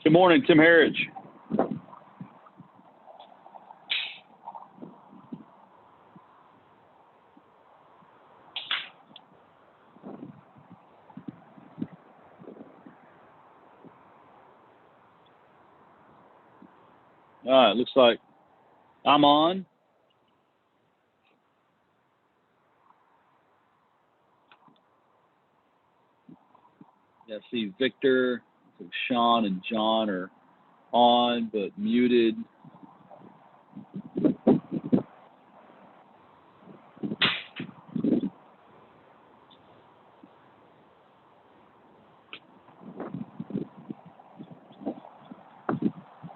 Good morning, Tim Harridge. All right, looks like I'm on. Yeah, I see Victor, Sean, and John are on but muted.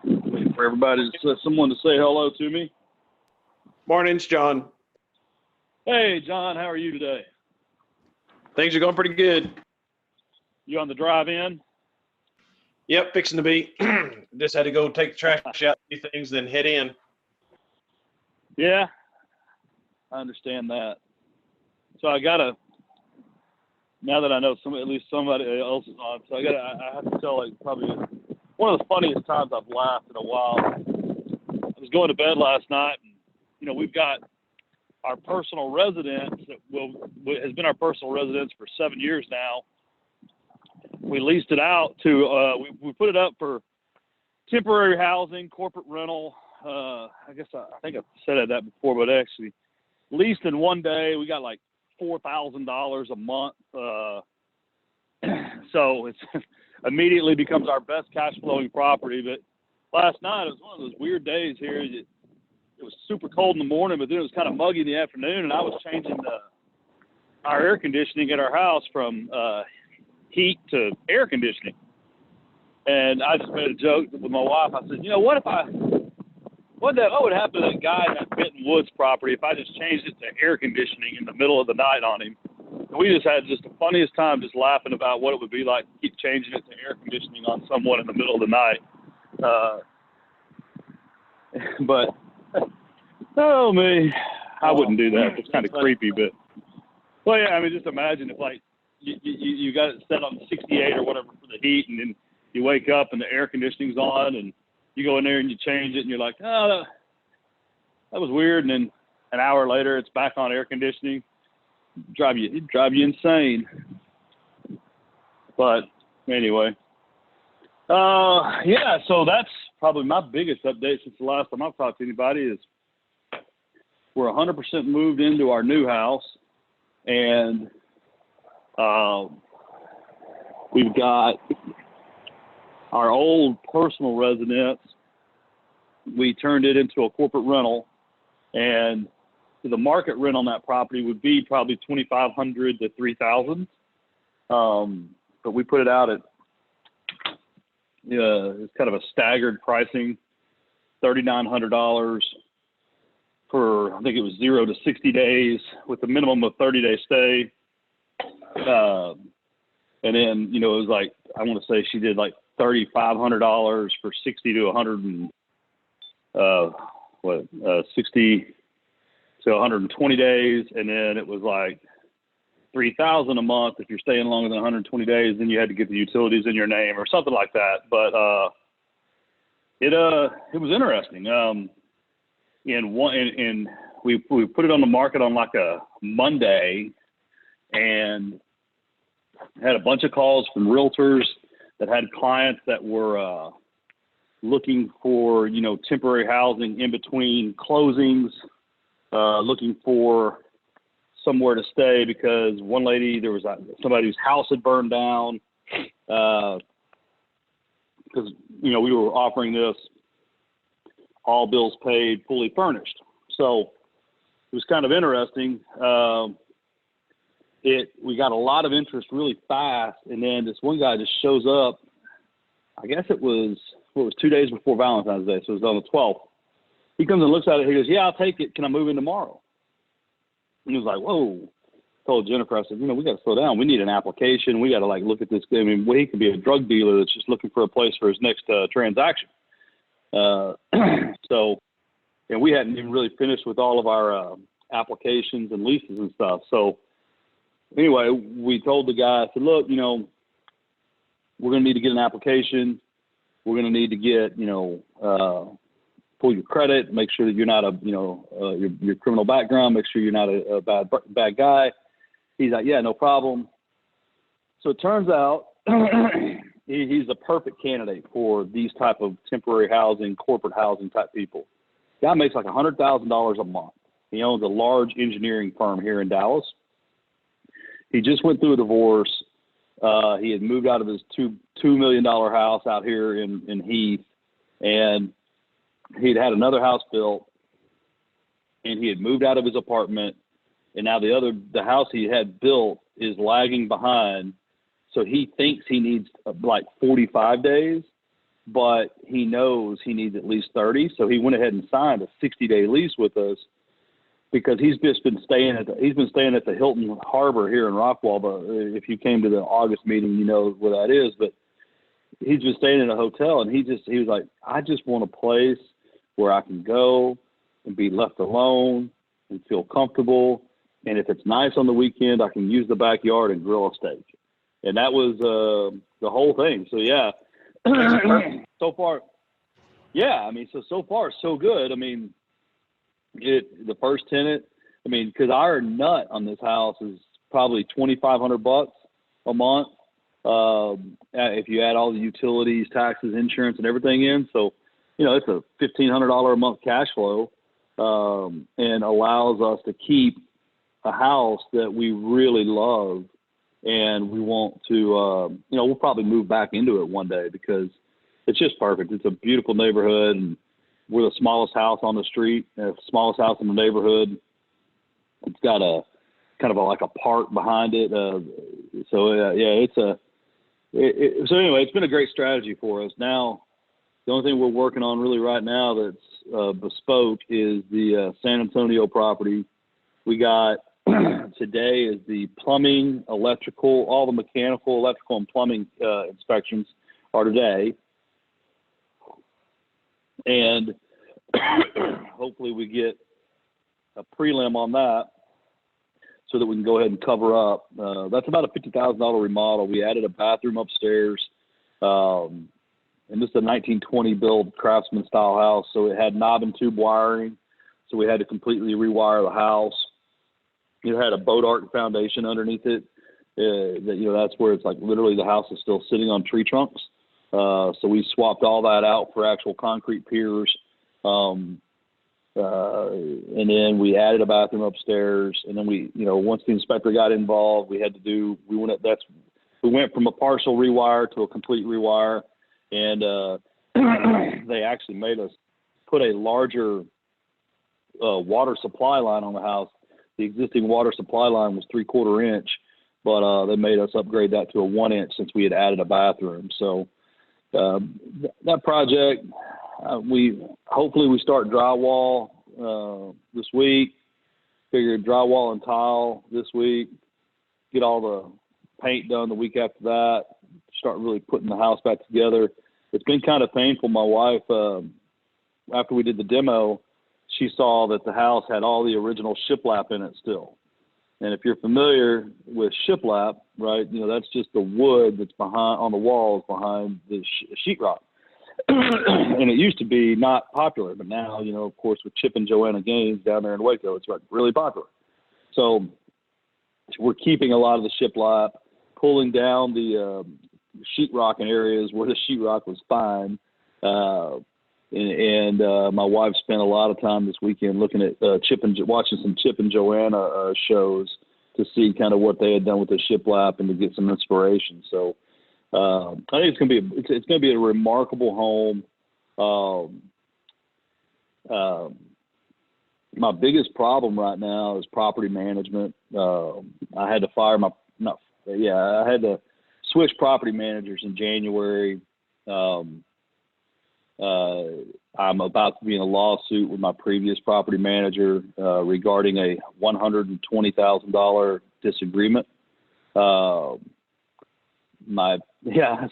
Waiting for everybody someone to say hello to me. Morning's John. Hey, John, how are you today? Things are going pretty good. You on the drive in? Yep, fixing to be. Just had to go take the trash out, do things, then head in. Yeah, I understand that. So I gotta, now that I know at least somebody else is on, so I have to tell, like, probably one of the funniest times I've laughed in a while. I was going to bed last night, and, you know, we've got our personal residence that has been our personal residence for 7 years now. We leased it out to, we put it up for temporary housing, corporate rental. I guess I think I've said that before, but actually leased in one day. We got like $4,000 a month. So it's immediately becomes our best cash flowing property. But last night, it was one of those weird days here. It was super cold in the morning, but then it was kind of muggy in the afternoon. And I was changing our air conditioning at our house from heat to air conditioning. And I just made a joke with my wife. I said, you know, what would happen to that guy in that Benton Woods property if I just changed it to air conditioning in the middle of the night on him? And we just had just the funniest time just laughing about what it would be like to keep changing it to air conditioning on someone in the middle of the night. But, oh, me, I wouldn't do that. It's kind of creepy, but, well, yeah, I mean, just imagine if, like, you got it set on 68 or whatever for the heat, and then you wake up and the air conditioning's on, and you go in there and you change it, and you're like, oh, that was weird. And then an hour later, it's back on air conditioning. It'd drive you insane. But anyway, yeah. So that's probably my biggest update since the last time I've talked to anybody is we're 100% moved into our new house, and we've got our old personal residence. We turned it into a corporate rental, and the market rent on that property would be probably $2,500 to $3,000. But we put it out at it's kind of a staggered pricing, $3,900 for, I think it was 0 to 60 days with a minimum of 30-day stay. And then, you know, it was like, I want to say she did like $3,500 for 60 to 60 to 120 days. And then it was like $3,000 a month. If you're staying longer than 120 days, then you had to get the utilities in your name or something like that. But, it was interesting. And we put it on the market on like a Monday, and had a bunch of calls from realtors that had clients that were looking for, you know, temporary housing in between closings, looking for somewhere to stay because one lady, there was somebody whose house had burned down because, you know, we were offering this all bills paid, fully furnished. So it was kind of interesting. We got a lot of interest really fast, and then this one guy just shows up. I guess it was 2 days before Valentine's Day, so it was on the 12th. He comes and looks at it. He goes, "Yeah, I'll take it. Can I move in tomorrow?" And he was like, "Whoa." I told Jennifer, I said, "You know, we got to slow down. We need an application. We got to like look at this. I mean, he could be a drug dealer that's just looking for a place for his next transaction." So, and we hadn't even really finished with all of our applications and leases and stuff. So anyway, we told the guy, I said, "Look, you know, we're going to need to get an application. We're going to need to get, pull your credit, make sure that you're not your criminal background, make sure you're not a bad guy. He's like, yeah, no problem. So it turns out he's the perfect candidate for these type of temporary housing, corporate housing type people. Guy makes like $100,000 a month. He owns a large engineering firm here in Dallas. He just went through a divorce. He had moved out of his $2 million house out here in Heath, and he'd had another house built, and he had moved out of his apartment, and now the house he had built is lagging behind. So he thinks he needs like 45 days, but he knows he needs at least 30. So he went ahead and signed a 60-day lease with us, because he's been staying at the Hilton Harbor here in Rockwall. But if you came to the August meeting, you know where that is. But he's been staying in a hotel, and he was like, I just want a place where I can go and be left alone and feel comfortable. And if it's nice on the weekend, I can use the backyard and grill a steak. And that was the whole thing. So yeah, so far, yeah. I mean, so far so good. I mean, the first tenant, because our nut on this house is probably $2,500 a month. If you add all the utilities, taxes, insurance, and everything in. So, it's a $1,500 a month cash flow, and allows us to keep a house that we really love. And we want to, we'll probably move back into it one day, because it's just perfect. It's a beautiful neighborhood, and we're the smallest house on the street, smallest house in the neighborhood. It's got a kind of like a park behind it. So anyway, it's been a great strategy for us. Now, the only thing we're working on really right now that's bespoke is the San Antonio property. We got today is the plumbing, electrical, all the mechanical, electrical, and plumbing inspections are today. And hopefully we get a prelim on that so that we can go ahead and cover up. That's about a $50,000 remodel. We added a bathroom upstairs. And this is a 1920 build craftsman style house. So it had knob and tube wiring. So we had to completely rewire the house. It had a boat art foundation underneath it. That's where it's like literally the house is still sitting on tree trunks. So we swapped all that out for actual concrete piers. And then we added a bathroom upstairs. And then once the inspector got involved, we went from a partial rewire to a complete rewire. And they actually made us put a larger water supply line on the house. The existing water supply line was 3/4 inch, but they made us upgrade that to a 1 inch since we had added a bathroom. So that project, hopefully we start drywall this week. Figured drywall and tile this week. Get all the paint done the week after that. Start really putting the house back together. It's been kind of painful. My wife, after we did the demo, she saw that the house had all the original shiplap in it still. And if you're familiar with shiplap, right, that's just the wood that's on the walls behind the sheetrock. And it used to be not popular, but now, of course, with Chip and Joanna Gaines down there in Waco, it's like really popular. So we're keeping a lot of the shiplap, pulling down the sheetrock in areas where the sheetrock was fine. And my wife spent a lot of time this weekend looking at watching some Chip and Joanna shows to see kind of what they had done with the shiplap and to get some inspiration. So I think it's gonna be a remarkable home. My biggest problem right now is property management. I had to switch property managers in January. I'm about to be in a lawsuit with my previous property manager regarding a $120,000 disagreement. I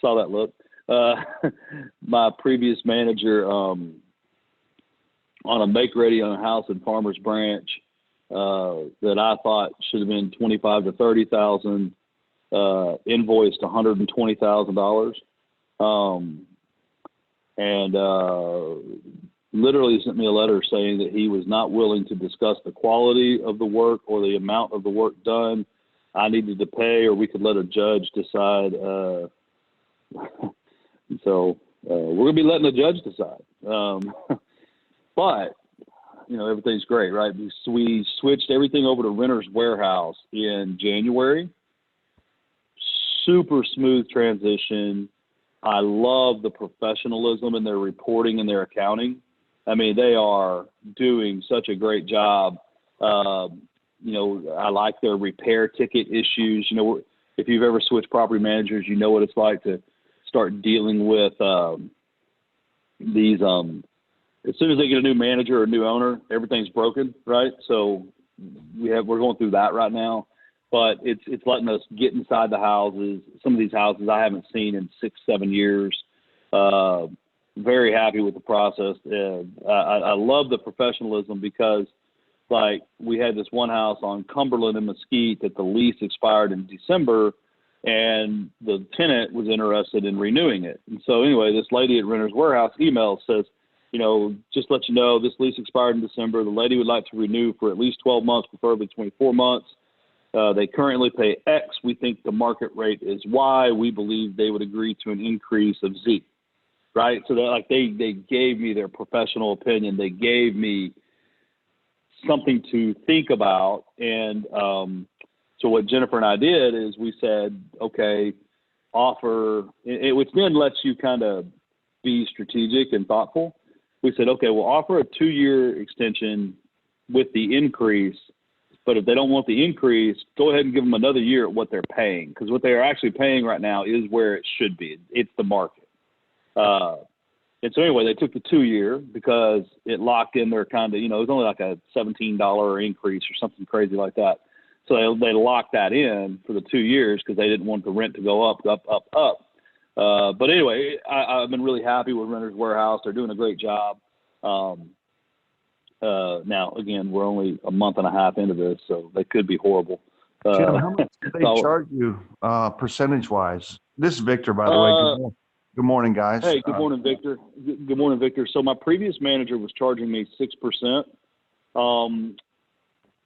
saw that look. My previous manager on a make ready on a house in Farmers Branch that I thought should have been $25,000 to $30,000. invoiced $120,000, and literally sent me a letter saying that he was not willing to discuss the quality of the work or the amount of the work done. I needed to pay, or we could let a judge decide. So we're going to be letting the judge decide. But, everything's great, right? We switched everything over to Renters Warehouse in January. Super smooth transition. I love the professionalism in their reporting and their accounting. I mean, they are doing such a great job. I like their repair ticket issues. If you've ever switched property managers, you know what it's like to start dealing with these. As soon as they get a new manager or a new owner, everything's broken, right? So we're going through that right now. But it's letting us get inside the houses. Some of these houses I haven't seen in 6-7 years. Very happy with the process. I love the professionalism because, like, we had this one house on Cumberland and Mesquite that the lease expired in December, and the tenant was interested in renewing it. And so anyway, this lady at Renters Warehouse email says, just let you know, this lease expired in December. The lady would like to renew for at least 12 months, preferably 24 months. They currently pay X. We think the market rate is Y. We believe they would agree to an increase of Z. Right. So they gave me their professional opinion. They gave me something to think about. And so what Jennifer and I did is we said, okay, offer it, which then lets you kind of be strategic and thoughtful. We said, okay, we'll offer a 2-year extension with the increase. But if they don't want the increase, go ahead and give them another year at what they're paying, because what they are actually paying right now is where it should be. It's the market. And so anyway, they took the 2-year because it locked in their kind of, it was only like a $17 increase or something crazy like that. So they locked that in for the 2 years because they didn't want the rent to go up. But anyway, I've been really happy with Renters Warehouse. They're doing a great job. Now, again, we're only a month and a half into this, so they could be horrible. Jim, how much do they charge you percentage-wise? This is Victor, by the way. Good morning, guys. Hey, good morning, Victor. Good morning, Victor. So my previous manager was charging me 6%.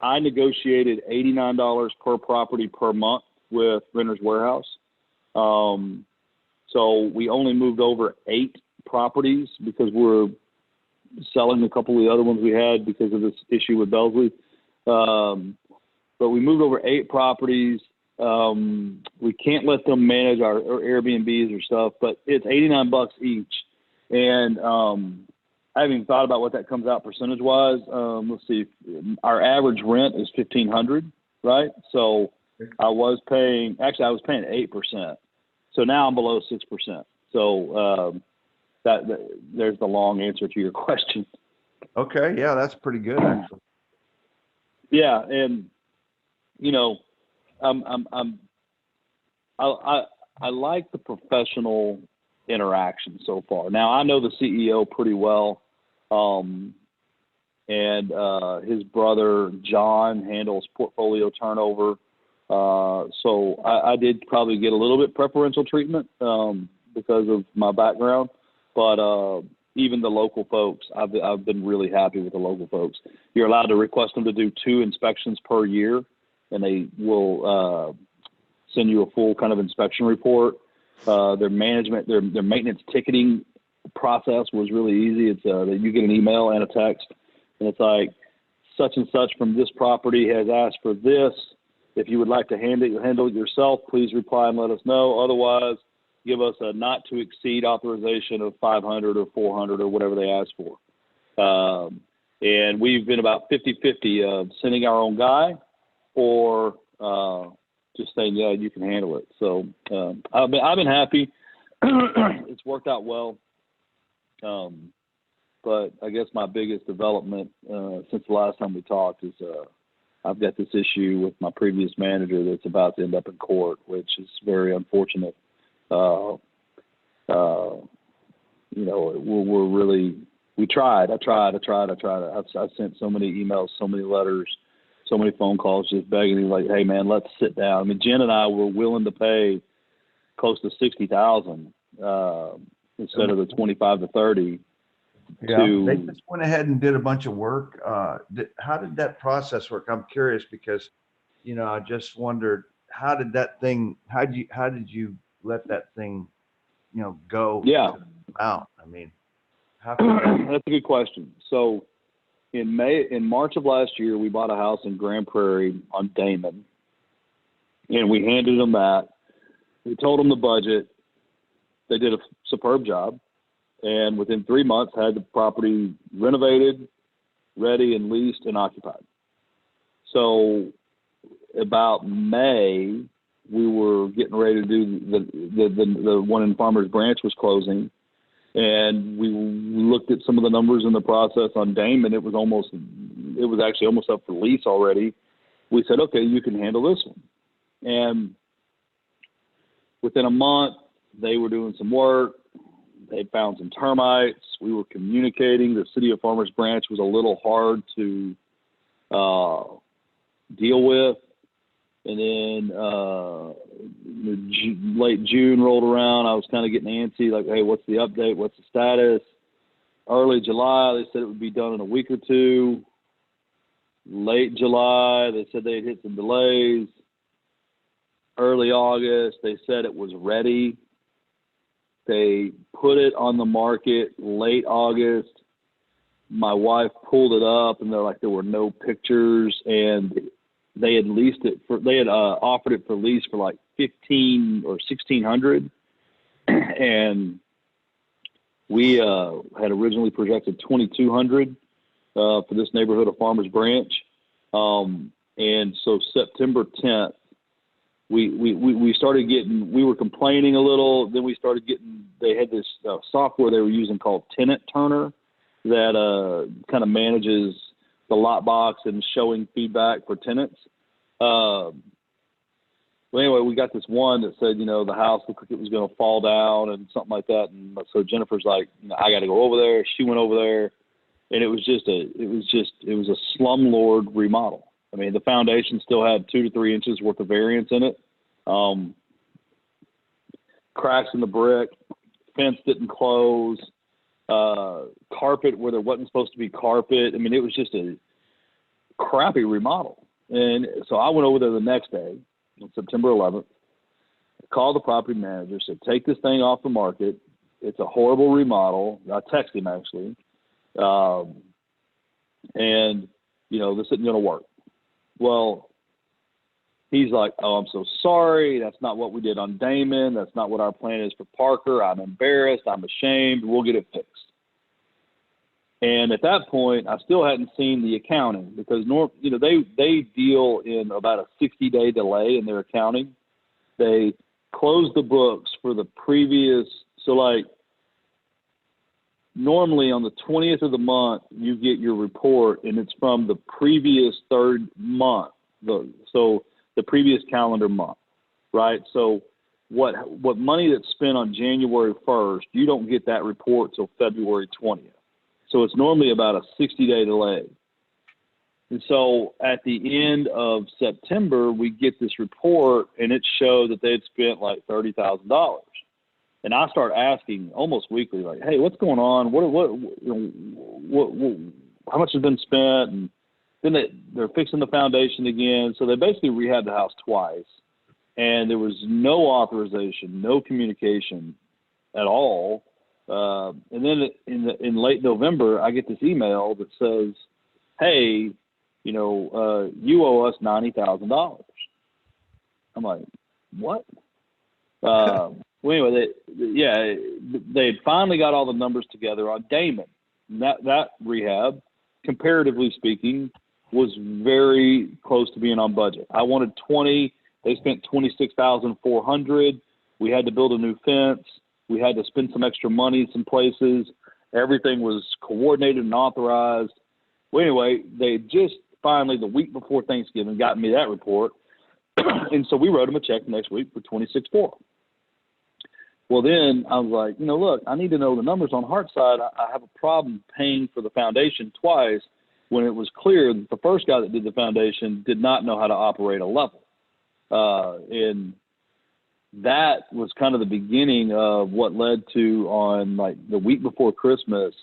I negotiated $89 per property per month with Renters Warehouse. So we only moved over 8 properties because we're selling a couple of the other ones we had because of this issue with Belsley. But we moved over 8 properties. We can't let them manage our Airbnbs or stuff, but it's $89 each. And I haven't even thought about what that comes out percentage wise. Let's see. Our average rent is $1,500, right? So I was paying 8%. So now I'm below 6%. So there's the long answer to your question. Okay, yeah, that's pretty good actually. Yeah, and I like the professional interaction so far. Now I know the CEO pretty well, and his brother John handles portfolio turnover. So I did probably get a little bit preferential treatment because of my background, but even the local folks, I've been really happy with the local folks. You're allowed to request them to do 2 inspections per year, and they will send you a full kind of inspection report. Their maintenance ticketing process was really easy. It's that you get an email and a text, and it's like, such and such from this property has asked for this. If you would like to handle it yourself, please reply and let us know. Otherwise, give us a not to exceed authorization of 500 or 400 or whatever they ask for. And we've been about 50-50 of sending our own guy or just saying, yeah, you can handle it. So I've been happy. It's worked out well. But I guess my biggest development since the last time we talked is I've got this issue with my previous manager that's about to end up in court, which is very unfortunate. We're really, we tried. I tried. I've sent so many emails, so many letters. so many phone calls just begging me, like, hey, man, let's sit down. I mean, Jen and I were willing to pay close to $60,000 instead of the 25 to 30. Yeah, they just went ahead and did a bunch of work. How did that process work? I'm curious because, I just wondered, how did you let that thing, go? Yeah. Out? I mean, how could that? That's a good question. So in March of last year, we bought a house in Grand Prairie on Damon, and we handed them that. We told them the budget. They did a superb job. And within 3 months, had the property renovated, ready, and leased and occupied. So about May, we were getting ready to do the one in Farmers Branch was closing, and we looked at some of the numbers in the process on Damon. It was actually almost up for lease already. We said, okay, you can handle this one. And within a month, they were doing some work. They found some termites. We were communicating. The city of Farmers Branch was a little hard to deal with. And then late June rolled around. I was kind of getting antsy, like, hey, what's the update? What's the status? Early July, they said it would be done in a week or two. Late July, they said they had hit some delays. Early August, they said it was ready. They put it on the market late August. My wife pulled it up, and they're like, there were no pictures, and they had offered it for lease for like $1,500 or $1,600, and we had originally projected $2,200 for this neighborhood of Farmers Branch, and so September 10th. We started getting, we were complaining a little. Then we started getting, they had this software they were using called Tenant Turner that kind of manages the lot box and showing feedback for tenants. Well, anyway, we got this one that said, the house looked like it was going to fall down and something like that. And so Jennifer's like, I got to go over there. She went over there, and it was a slumlord remodel. I mean, the foundation still had 2 to 3 inches worth of variance in it. Cracks in the brick, fence didn't close, carpet where there wasn't supposed to be carpet. I mean, it was just a crappy remodel. And so I went over there the next day, on September 11th, called the property manager, said, take this thing off the market. It's a horrible remodel. I texted him, actually. And, this isn't going to work. Well, he's like, oh, I'm so sorry. That's not what we did on Damon. That's not what our plan is for Parker. I'm embarrassed. I'm ashamed. We'll get it fixed. And at that point, I still hadn't seen the accounting because they deal in about a 60-day delay in their accounting. They close the books for the previous. So like normally on the 20th of the month, you get your report, and it's from the previous third month, so the previous calendar month, right? So what money that's spent on January 1st, you don't get that report till February 20th. So it's normally about a 60-day delay. And so at the end of September, we get this report, and it showed that they had spent like $30,000. And I start asking almost weekly, like, hey, what's going on? How much has been spent? And then they're fixing the foundation again. So they basically rehabbed the house twice. And there was no authorization, no communication at all. And then in late November, I get this email that says, hey, you owe us $90,000. I'm like, what? Well, anyway, they had finally got all the numbers together on Damon. That rehab, comparatively speaking, was very close to being on budget. I wanted 20. They spent $26,400. We had to build a new fence. We had to spend some extra money in some places. Everything was coordinated and authorized. Well, anyway, they just finally, the week before Thanksgiving, got me that report. And so we wrote them a check next week for $26,400. Well, then I was like, look, I need to know the numbers on Heartside. I have a problem paying for the foundation twice when it was clear that the first guy that did the foundation did not know how to operate a level. And that was kind of the beginning of what led to, on like the week before Christmas,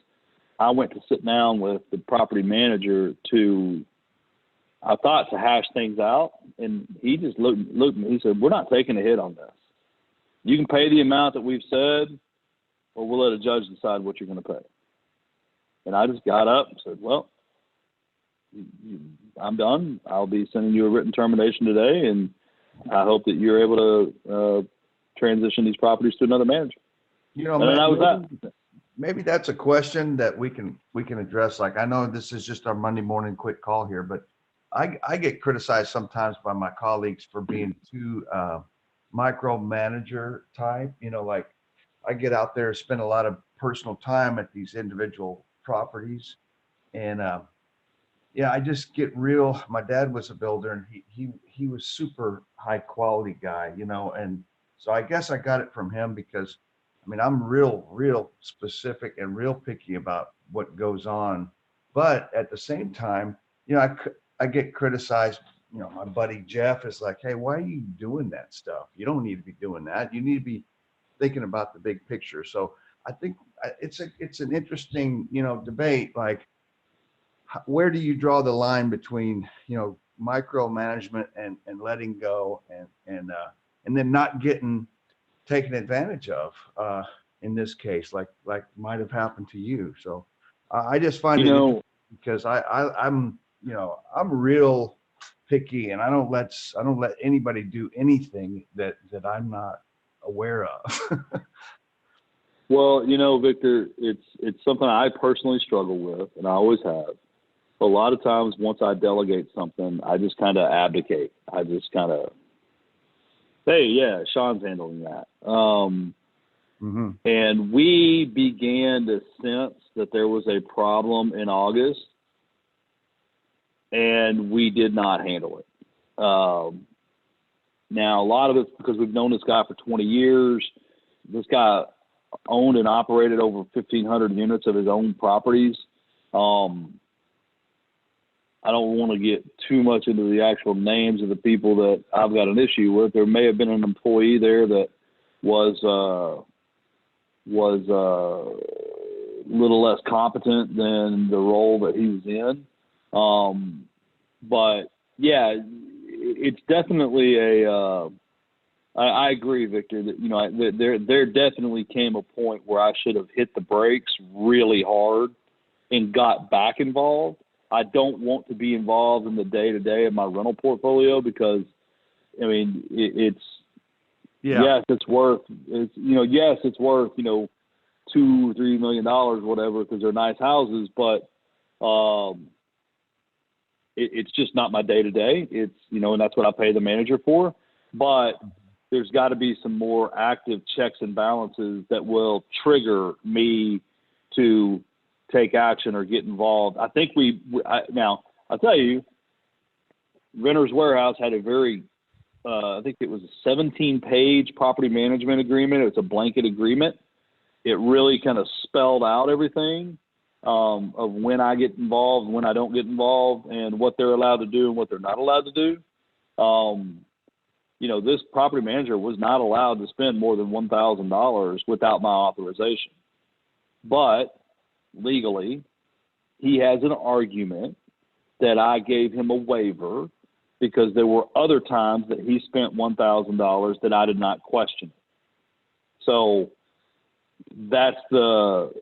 I went to sit down with the property manager to hash things out. And he just looked at me. He said, "We're not taking a hit on this. You can pay the amount that we've said, or we'll let a judge decide what you're going to pay." And I just got up and said, "Well, I'm done. I'll be sending you a written termination today, and I hope that you're able to transition these properties to another manager." You know, And then I was that. maybe that's a question that we can address. Like, I know this is just our Monday morning quick call here, but I get criticized sometimes by my colleagues for being too micromanager type. You know, like I get out there, spend a lot of personal time at these individual properties, and yeah, I just get real. My dad was a builder, and he was super high quality guy, you know, and so I guess I got it from him, because I mean, I'm real specific and real picky about what goes on. But at the same time, you know, I get criticized. You know, my buddy Jeff is like, "Hey, why are you doing that stuff? You don't need to be doing that. You need to be thinking about the big picture." So I think it's an interesting, you know, debate. Like, where do you draw the line between, you know, micromanagement and letting go, and then not getting taken advantage of in this case, like might have happened to you. So I just find it interesting, because I'm, you know, I'm real picky, and I don't let anybody do anything that I'm not aware of. Well, you know, Victor, it's something I personally struggle with, and I always have. A lot of times, once I delegate something, I just kind of abdicate. I just kind of, hey, yeah, Sean's handling that. And we began to sense that there was a problem in August, and we did not handle it. Now, a lot of it's because we've known this guy for 20 years. This guy owned and operated over 1,500 units of his own properties. I don't want to get too much into the actual names of the people that I've got an issue with. There may have been an employee there that was a little less competent than the role that he was in. But yeah, it's definitely I agree, Victor, that, you know, there definitely came a point where I should have hit the brakes really hard and got back involved. I don't want to be involved in the day-to-day of my rental portfolio, because, I mean, yes, it's worth, you know, $2 or $3 million, whatever, because they're nice houses, but it's just not my day-to-day. It's, you know, and that's what I pay the manager for. But there's got to be some more active checks and balances that will trigger me to take action or get involved. I think now I'll tell you, Renters Warehouse had a very, I think it was a 17-page property management agreement. It's a blanket agreement. It really kind of spelled out everything of when I get involved, when I don't get involved, and what they're allowed to do and what they're not allowed to do. You know, this property manager was not allowed to spend more than $1,000 without my authorization. But legally, he has an argument that I gave him a waiver because there were other times that he spent $1,000 that I did not question. So that's the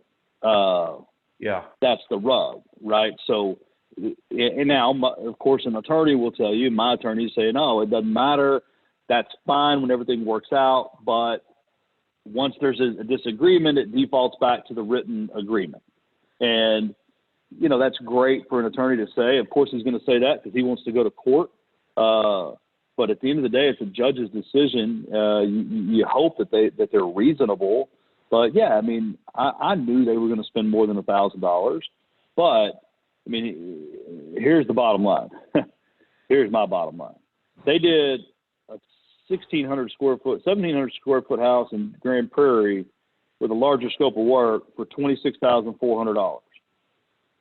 that's the rub, right? So, and now, of course, an attorney will tell you, my attorney say, no, it doesn't matter. That's fine when everything works out. But once there's a disagreement, it defaults back to the written agreement. And, you know, that's great for an attorney to say. Of course, he's going to say that because he wants to go to court. But at the end of the day, it's a judge's decision. You hope that they're reasonable. But yeah, I mean, I knew they were going to spend more than $1,000. But I mean, here's the bottom line. Here's my bottom line. They did a 1,1700 square foot house in Grand Prairie with a larger scope of work for $26,400.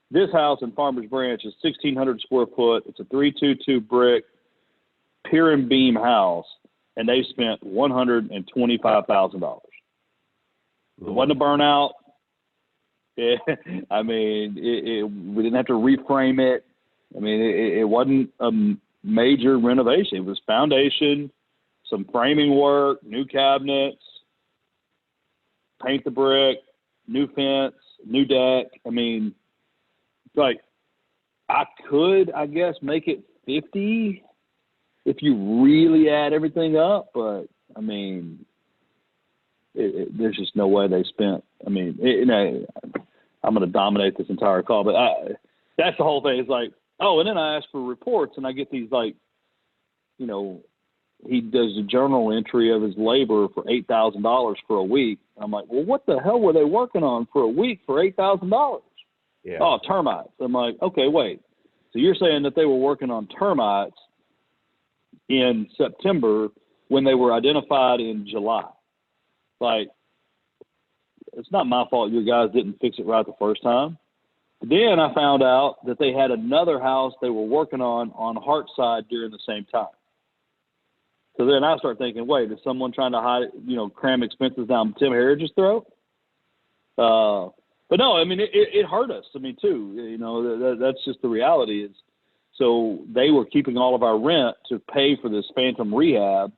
This house in Farmers Branch is 1,600 square foot. It's a 322 brick pier and beam house, and they spent $125,000. It wasn't a burnout. We didn't have to reframe it. I mean, it wasn't a major renovation. It was foundation, some framing work, new cabinets, paint the brick, new fence, new deck. I mean, like, I could, I guess, make it 50 if you really add everything up, but I mean, there's just no way they spent. I mean, I'm going to dominate this entire call, but that's the whole thing. It's like, oh, and then I ask for reports, and I get these, like, you know, he does a journal entry of his labor for $8,000 for a week. I'm like, well, what the hell were they working on for a week for $8,000? Yeah. Oh, termites. I'm like, okay, wait. So you're saying that they were working on termites in September when they were identified in July? Like, it's not my fault your guys didn't fix it right the first time. Then I found out that they had another house they were working on Hartside during the same time. So then I start thinking, wait, is someone trying to hide, cram expenses down Tim Heritage's throat? But no, I mean, it hurt us. I mean, too, that's just the reality is. So they were keeping all of our rent to pay for this phantom rehab.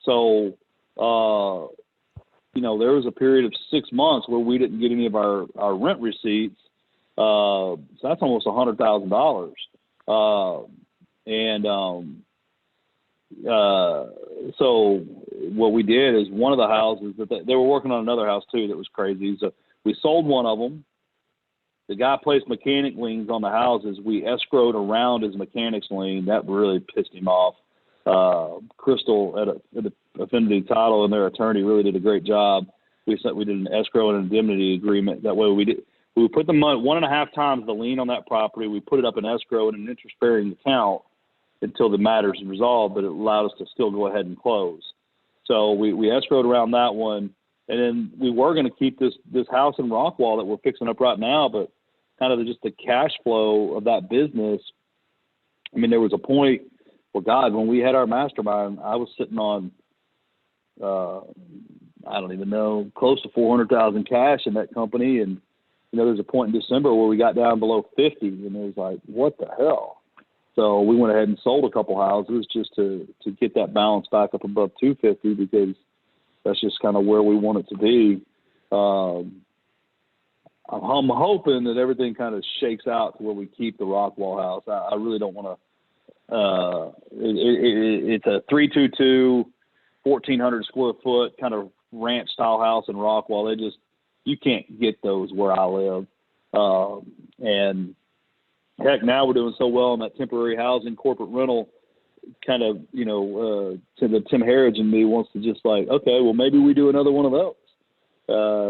So, there was a period of 6 months where we didn't get any of our rent receipts. So that's almost $100,000. So what we did is one of the houses that they were working on another house too that was crazy. So we sold one of them. The guy placed mechanic liens on the houses. We escrowed around his mechanics lien. That really pissed him off. Crystal at Affinity Title and their attorney really did a great job. We did an escrow and indemnity agreement. That way we put the money 1.5 times the lien on that property. We put it up in escrow in an interest-bearing account until the matter is resolved, but it allowed us to still go ahead and close. So we escrowed around that one. And then we were going to keep this house in Rockwall that we're fixing up right now, but kind of just the cash flow of that business. I mean, there was a point where, God, when we had our mastermind, I was sitting on, I don't even know, close to $400,000 cash in that company. And, there's a point in December where we got down below 50, and it was like, what the hell? So we went ahead and sold a couple houses just to get that balance back up above 250 because that's just kind of where we want it to be. I'm hoping that everything kind of shakes out to where we keep the Rockwall house. I really don't want to. It's a 322, 1,400 square foot kind of ranch style house in Rockwall. You can't get those where I live. And heck, now we're doing so well in that temporary housing, corporate rental kind of, to the Tim Heritage and me wants to just like, okay, well, maybe we do another one of those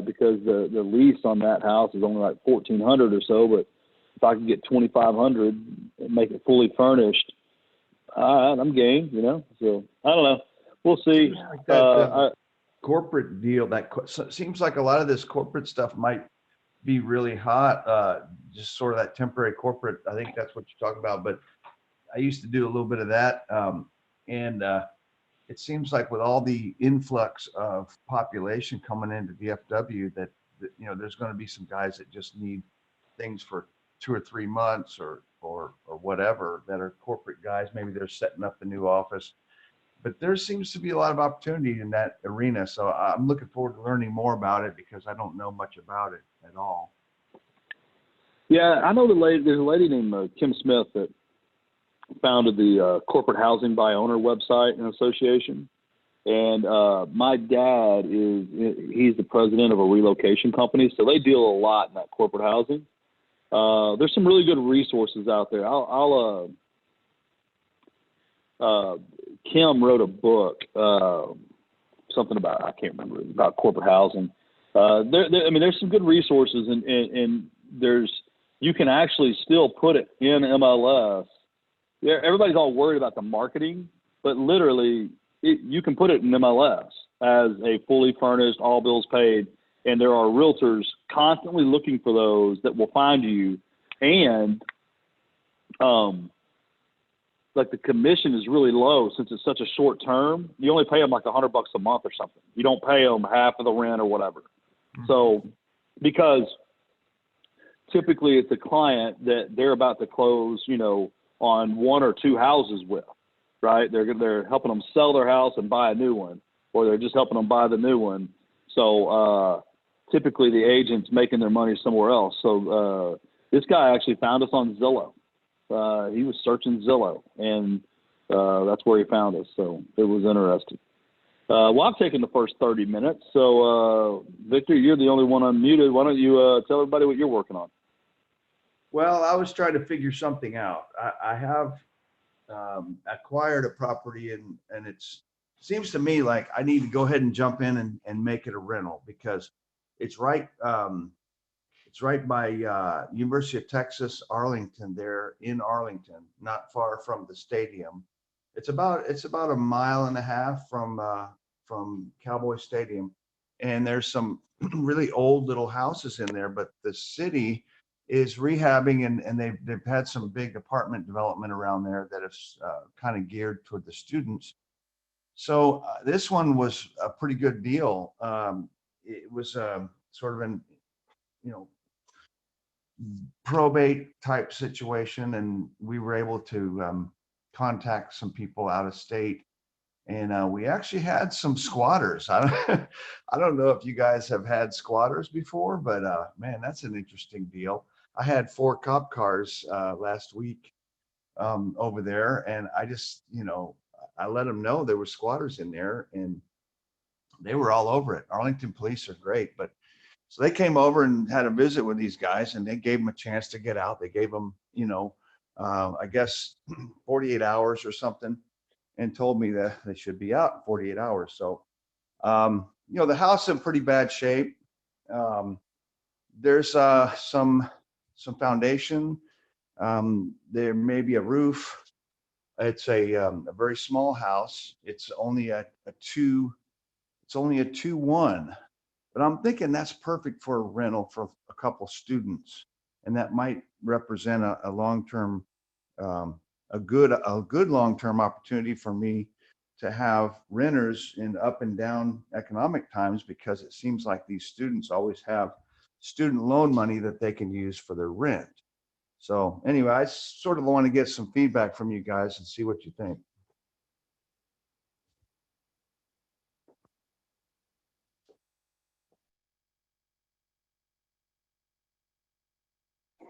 because the lease on that house is only like $1,400 or so. But if I can get $2,500 and make it fully furnished, I'm game, So I don't know. We'll see. Like that, corporate deal seems like a lot of this corporate stuff might be really hot. Just sort of that temporary corporate. I think that's what you're talking about. But I used to do a little bit of that. And it seems like with all the influx of population coming into DFW that there's going to be some guys that just need things for 2 or 3 months or whatever that are corporate guys. Maybe they're setting up the new office. But there seems to be a lot of opportunity in that arena. So I'm looking forward to learning more about it because I don't know much about it at all. Yeah, I know there's a lady named Kim Smith that founded the Corporate Housing by Owner website and association. And my dad he's the president of a relocation company. So they deal a lot in that corporate housing. There's some really good resources out there. Kim wrote a book, something about, I can't remember, about corporate housing. There's some good resources and you can actually still put it in MLS. Yeah, everybody's all worried about the marketing, but literally you can put it in MLS as a fully furnished, all bills paid. And there are realtors constantly looking for those that will find you And like the commission is really low since it's such a short term. You only pay them like $100 a month or something. You don't pay them half of the rent or whatever. Mm-hmm. So because typically it's a client that they're about to close, you know, on 1 or 2 houses with, right? They're helping them sell their house and buy a new one, or they're just helping them buy the new one. So typically the agent's making their money somewhere else. So this guy actually found us on Zillow. He was searching Zillow, and that's where he found us. So it was interesting. Well, I've taken the first 30 minutes. So, Victor, you're the only one unmuted. Why don't you tell everybody what you're working on? Well, I was trying to figure something out. I have acquired a property, and seems to me like I need to go ahead and jump in and make it a rental, because it's right. It's right by University of Texas, Arlington, there in Arlington, not far from the stadium. It's about 1.5 miles from Cowboy Stadium. And there's some really old little houses in there, but the city is rehabbing, and they've had some big apartment development around there that is kind of geared toward the students. So this one was a pretty good deal. It was sort of an, you know, probate type situation, and we were able to contact some people out of state, and we actually had some squatters. I don't know if you guys have had squatters before, but man, that's an interesting deal. I had 4 cop cars last week over there, and I just, you know, I let them know there were squatters in there, and they were all over it. Arlington police are great, but so they came over and had a visit with these guys, and they gave them a chance to get out. They gave them, you know, I guess 48 hours or something, and told me that they should be out in 48 hours. So, you know, the house is in pretty bad shape. There's some foundation. There may be a roof. It's a very small house. It's only a 2-1. But I'm thinking that's perfect for a rental for a couple students, and that might represent a long-term, a good long-term opportunity for me to have renters in up and down economic times, because it seems like these students always have student loan money that they can use for their rent. So anyway, I sort of want to get some feedback from you guys and see what you think.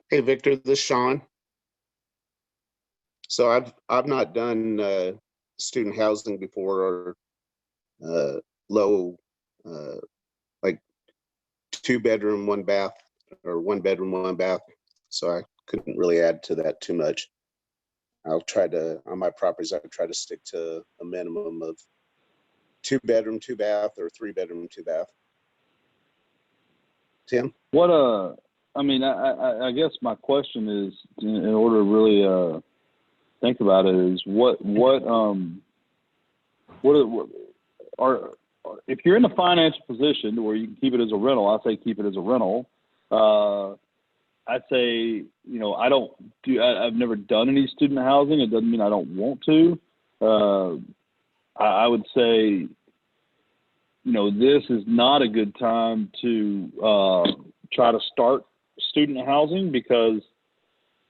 Hey, Victor, this is Sean. So I've not done student housing before, or low, like 2-bedroom, 1 bath, or 1 bedroom, 1 bath. So I couldn't really add to that too much. I'll try to, on my properties, I try to stick to a minimum of 2-bedroom, 2 bath, or 3-bedroom, 2 bath. Tim? What I mean, I guess my question is, in order to really think about it, is what are if you're in a financial position where you can keep it as a rental, I say keep it as a rental. I'd say, you know, I've never done any student housing. It doesn't mean I don't want to. I would say, you know, this is not a good time to try to start student housing, because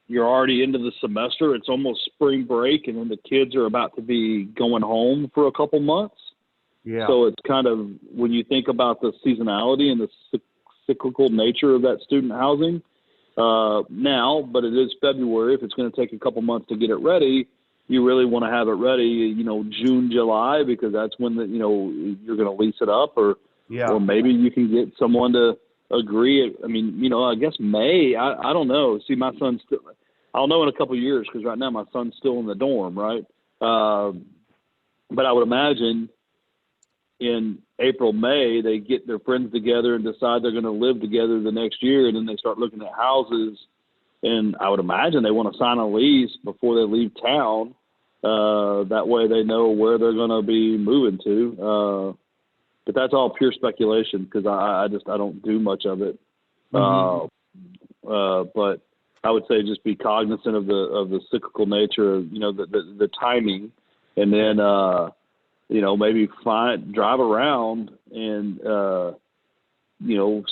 you're already into the semester. It's almost spring break, and then the kids are about to be going home for a couple months. Yeah. So it's kind of, when you think about the seasonality and the cyclical nature of that student housing now, but it is February. If it's going to take a couple months to get it ready, you really want to have it ready, you know, June, July, because that's when you know, you're going to lease it up, or maybe you can get someone to agree. I mean, you know, I guess May, I don't know. See, my son's still, I'll know in a couple of years, because right now my son's still in the dorm, right? But I would imagine in April, May, they get their friends together and decide they're going to live together the next year, and then they start looking at houses. And I would imagine they want to sign a lease before they leave town. That way they know where they're going to be moving to. But that's all pure speculation, because I don't do much of it. Mm-hmm. But I would say just be cognizant of the cyclical nature of, the timing, and then, maybe drive around and,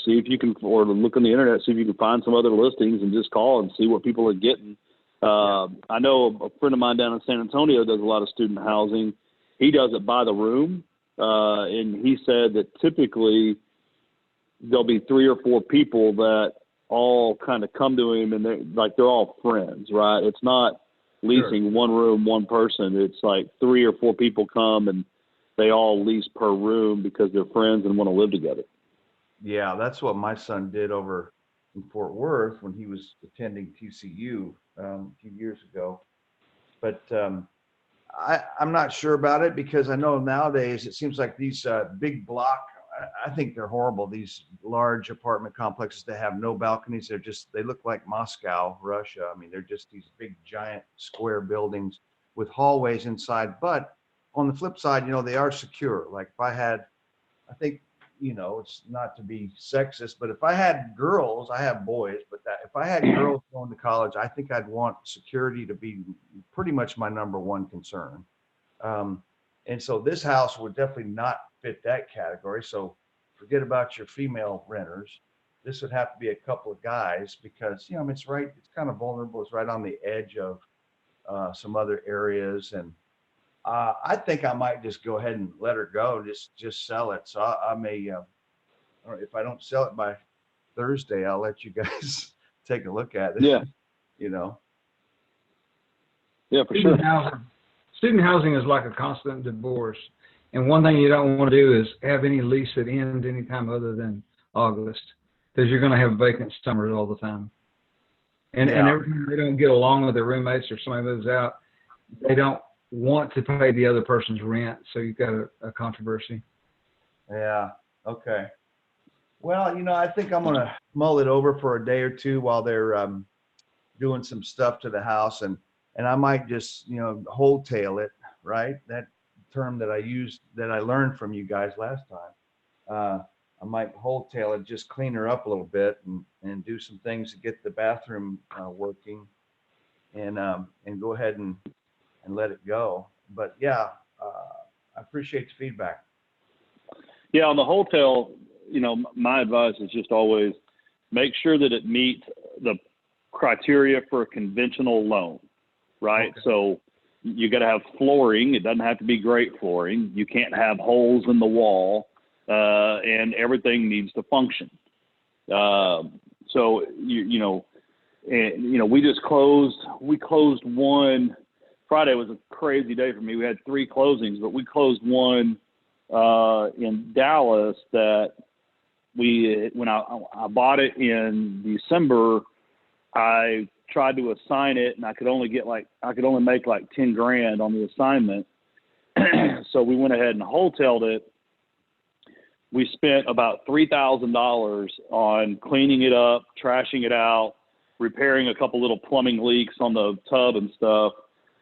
see if you can, or look on the internet, see if you can find some other listings and just call and see what people are getting. I know a friend of mine down in San Antonio does a lot of student housing. He does it by the room. And he said that typically there'll be 3 or 4 people that all kind of come to him, and they're all friends, right? It's not leasing one room, one person. It's like 3 or 4 people come and they all lease per room because they're friends and want to live together. Yeah, that's what my son did over in Fort Worth when he was attending TCU a few years ago. But I'm not sure about it, because I know nowadays it seems like these big block, I think they're horrible. These large apartment complexes that have no balconies, they look like Moscow, Russia. I mean, they're just these big giant square buildings with hallways inside. But on the flip side, they are secure. Like if I think, it's not to be sexist, but if I had girls, I have boys, but if I had girls going to college, I think I'd want security to be pretty much my number one concern. And so this house would definitely not fit that category. So forget about your female renters. This would have to be a couple of guys, because, it's kind of vulnerable. It's right on the edge of some other areas. And I think I might just go ahead and let her go, just sell it. So I may, or if I don't sell it by Thursday, I'll let you guys take a look at it. Yeah. Yeah, for sure. Student housing is like a constant divorce. And one thing you don't want to do is have any lease that ends anytime other than August, because you're going to have vacant summers all the time. And every time they don't get along with their roommates or somebody moves out, they don't want to pay the other person's rent. So you've got a controversy. Yeah. Okay. Well, I think I'm going to mull it over for a day or two while they're doing some stuff to the house. And I might just, wholesale it, right? That term that I used, that I learned from you guys last time. I might wholesale it, just clean her up a little bit and do some things to get the bathroom working, and go ahead and let it go. But yeah, I appreciate the feedback. Yeah, on the hotel, my advice is just always make sure that it meets the criteria for a conventional loan, right? Okay. So you got to have flooring. It doesn't have to be great flooring. You can't have holes in the wall, and everything needs to function. So we just closed. We closed one. Friday was a crazy day for me. We had 3 closings, but we closed one in Dallas that when I bought it in December, I tried to assign it, and I could only make like 10 grand on the assignment. So we went ahead and wholesaled it. We spent about $3,000 on cleaning it up, trashing it out, repairing a couple little plumbing leaks on the tub and stuff.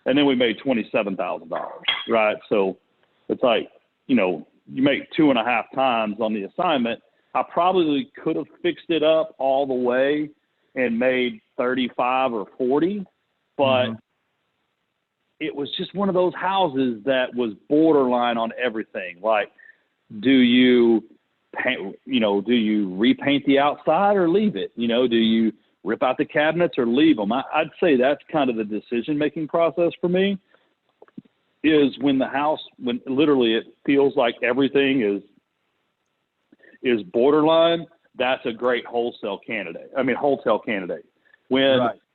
And then we made $27,000, right? So it's like, you make 2.5 times on the assignment. I probably could have fixed it up all the way and made 35 or 40, but it was just one of those houses that was borderline on everything. Like, do you repaint the outside or leave it? Do you rip out the cabinets or leave them? I'd say that's kind of the decision-making process for me, is when literally it feels like everything is borderline, that's a great wholesale candidate.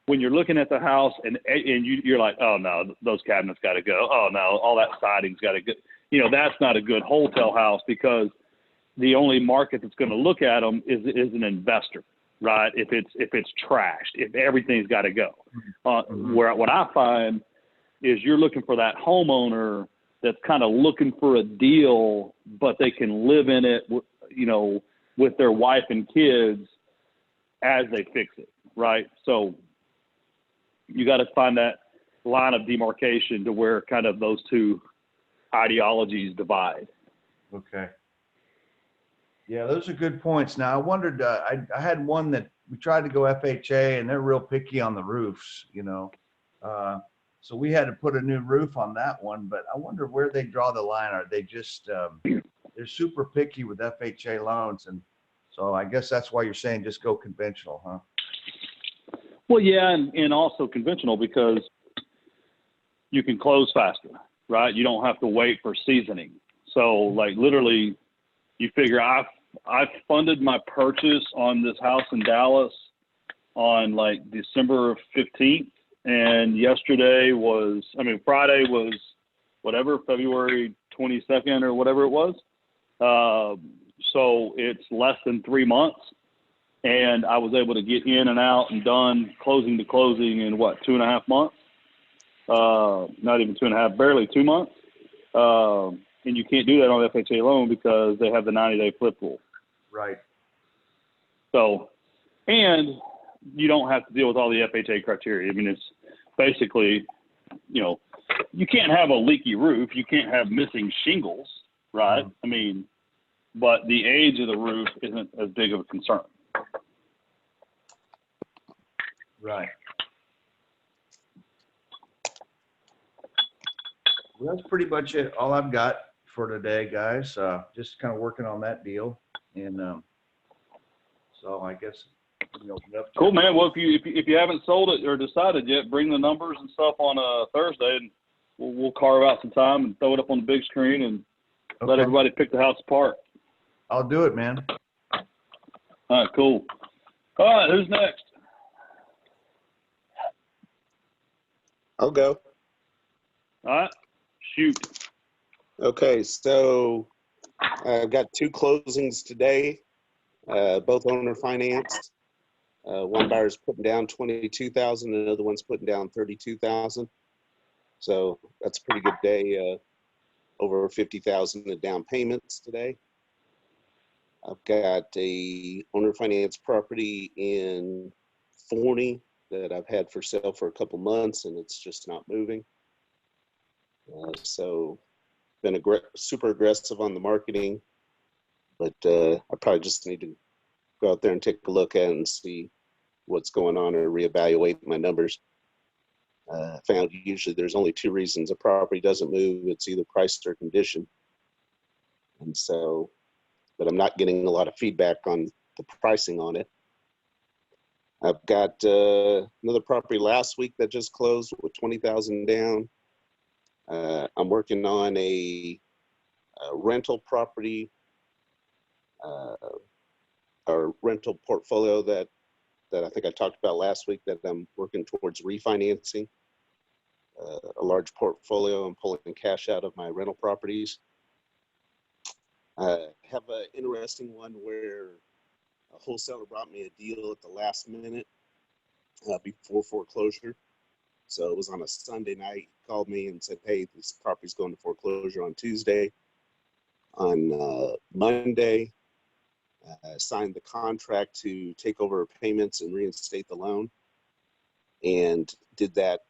When you're looking at the house and you're like, oh no, those cabinets got to go. Oh no, all that siding's got to go. That's not a good wholesale house, because the only market that's going to look at them is an investor, right? If it's trashed, if everything's got to go. Where what I find is you're looking for that homeowner that's kind of looking for a deal, but they can live in it, with their wife and kids as they fix it, right? So you got to find that line of demarcation to where kind of those two ideologies divide. Okay. Yeah, those are good points. Now, I wondered, I had one that we tried to go FHA and they're real picky on the roofs, you know. So we had to put a new roof on that one, but I wonder where they draw the line. Are they just, they're super picky with FHA loans. And so I guess that's why you're saying just go conventional, huh? Well, yeah, and also conventional because you can close faster, right? You don't have to wait for seasoning. So like literally you figure I funded my purchase on this house in Dallas on like December 15th. And Friday was whatever, February 22nd or whatever it was. So it's less than 3 months. And I was able to get in and out and done closing to closing in what, 2.5 months? Not even 2.5, barely 2 months. And you can't do that on FHA loan because they have the 90-day flip rule. Right. So, and you don't have to deal with all the FHA criteria. I mean, it's basically, you know, you can't have a leaky roof. You can't have missing shingles, right? I mean, but the age of the roof isn't as big of a concern. Right. Well, that's pretty much it. All I've got for today, guys. Just kind of working on that deal. And so I guess, you know, Cool, man. Well, if you haven't sold it or decided yet, bring the numbers and stuff on Thursday, and we'll carve out some time and throw it up on the big screen and let everybody pick the house apart. I'll do it, man. All right, cool. All right, who's next? I'll go. All right, shoot. Okay, so I've got 2 closings today, both owner financed. One buyer's putting down $22,000, another one's putting down $32,000. So that's a pretty good day. Over $50,000 in down payments today. I've got a owner finance property in Forney that I've had for sale for a couple months, and it's just not moving. So been super aggressive on the marketing, but I probably just need to go out there and take a look at it and see what's going on or reevaluate my numbers. I found usually there's only 2 reasons a property doesn't move. It's either price or condition. And so, but I'm not getting a lot of feedback on the pricing on it. I've got another property last week that just closed with $20,000 down. I'm working on a rental property, or rental portfolio that I think I talked about last week that I'm working towards refinancing. A large portfolio. I'm pulling cash out of my rental properties. I have an interesting one where a wholesaler brought me a deal at the last minute before foreclosure. So it was on a Sunday night. He called me and said, hey, this property's going to foreclosure on Tuesday. On Monday, signed the contract to take over payments and reinstate the loan, and did that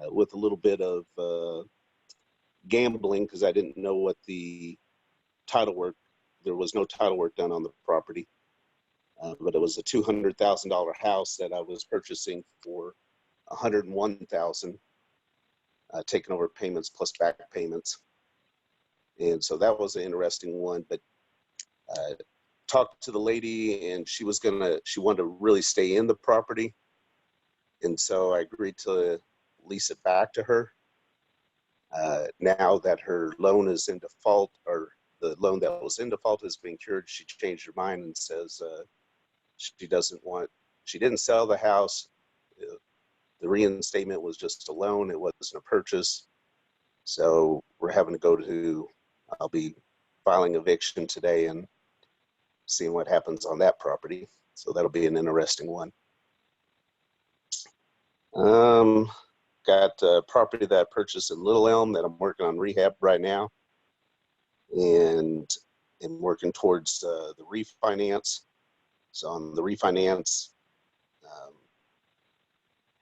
with a little bit of gambling because I didn't know what the title work, there was no title work done on the property, but it was a $200,000 house that I was purchasing for $101,000, taking over payments plus back payments. And so that was an interesting one, but talked to the lady and she wanted to really stay in the property. And so I agreed to lease it back to her. Now that her loan is in default, or the loan that was in default has been cured, she changed her mind and says she didn't sell the house. The reinstatement was just a loan. It wasn't a purchase. So we're having to go to, I'll be filing eviction today and seeing what happens on that property. So that'll be an interesting one. Got a property that I purchased in Little Elm that I'm working on rehab right now, and I'm working towards the refinance. So on the refinance,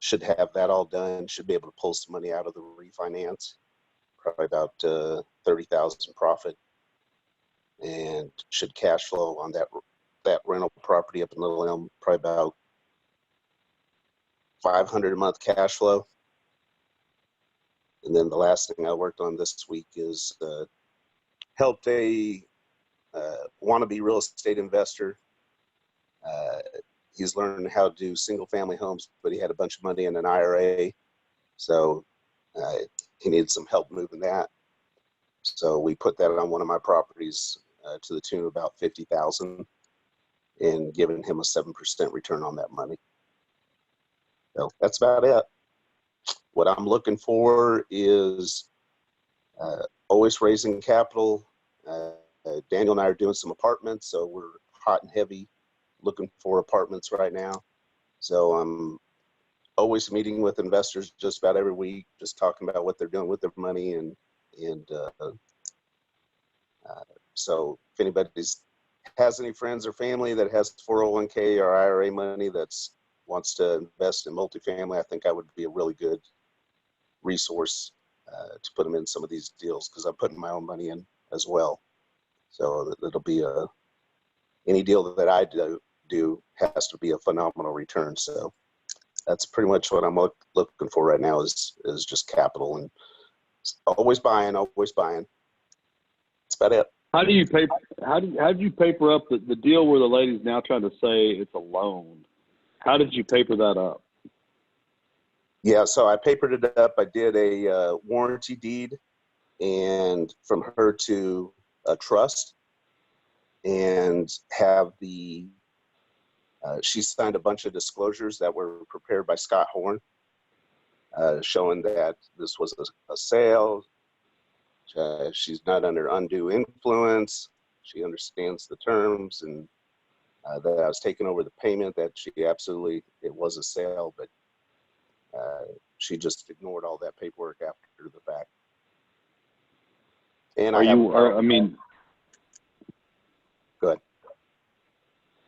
should have that all done. Should be able to pull some money out of the refinance, probably about 30,000 profit, and should cash flow on that that rental property up in Little Elm, probably about 500 a month cash flow. And then the last thing I worked on this week is helped a wannabe real estate investor. He's learning how to do single family homes, but he had a bunch of money in an IRA. So he needed some help moving that. So we put that on one of my properties to the tune of about $50,000 and giving him a 7% return on that money. So that's about it. What I'm looking for is always raising capital. Daniel and I are doing some apartments, so we're hot and heavy looking for apartments right now. So I'm always meeting with investors just about every week, just talking about what they're doing with their money. And so if anybody has any friends or family that has 401k or IRA money that's wants to invest in multifamily, I think I would be a really good resource to put them in some of these deals, because I'm putting my own money in as well. So it'll be any deal that I do has to be a phenomenal return. So that's pretty much what I'm looking for right now is just capital, and always buying. That's about it. How do you paper? How did you paper up the deal where the lady's now trying to say it's a loan? How did you paper that up? Yeah, so I papered it up. I did a warranty deed, and from her to a trust, and have she signed a bunch of disclosures that were prepared by Scott Horn, showing that this was a sale. She's not under undue influence. She understands the terms, and that I was taking over the payment, that it was a sale, but she just ignored all that paperwork after the fact. And Go ahead.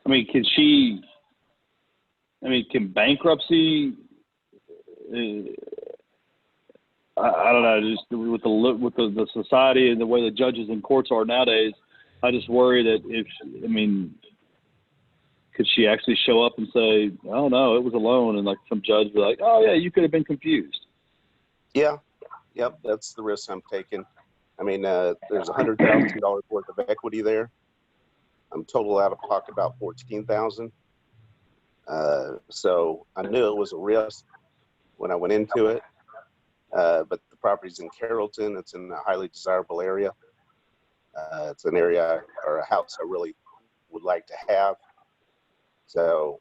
I mean, can bankruptcy? I don't know. Just with the society and the way the judges and courts are nowadays, I just worry that could she actually show up and say, "Oh no, it was a loan," and like some judge be like, "Oh yeah, you could have been confused." Yeah, yep, that's the risk I'm taking. I mean, there's $100,000 worth of equity there. I'm total out of pocket about $14,000. So I knew it was a risk when I went into it. But the property's in Carrollton. It's in a highly desirable area. It's an area or a house I really would like to have. So,